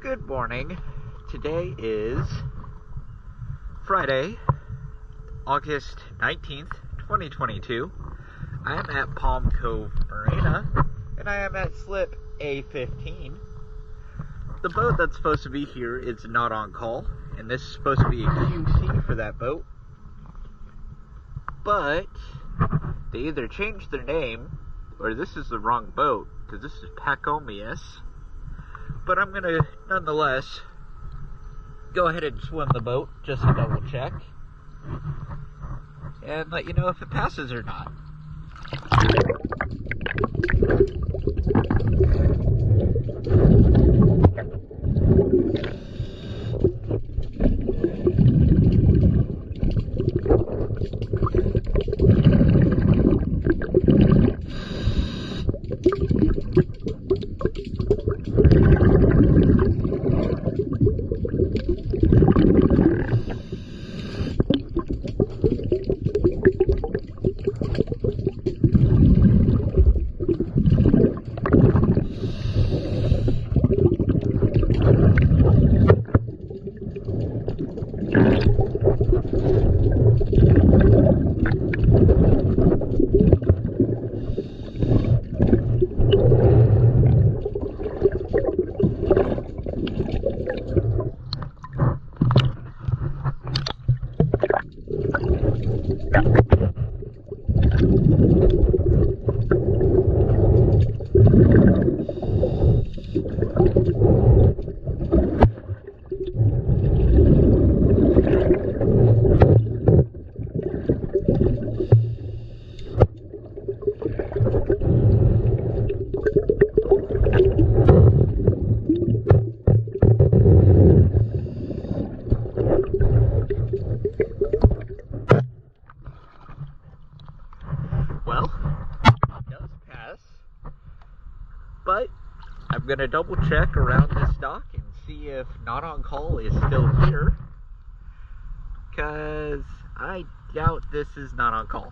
Good morning. Today is Friday, August 19th, 2022. I am at Palm Cove Marina, and I am at slip A15. The boat that's supposed to be here is not on call, and this is supposed to be a QC for that boat. But they either changed their name, or this is the wrong boat, because this is Pachomius. But I'm going to, nonetheless, go ahead and swim the boat, just to double check, and let you know if it passes or not. Well, it does pass, but I'm going to double check around this dock and see if not on call is still here, because I doubt this is not on call.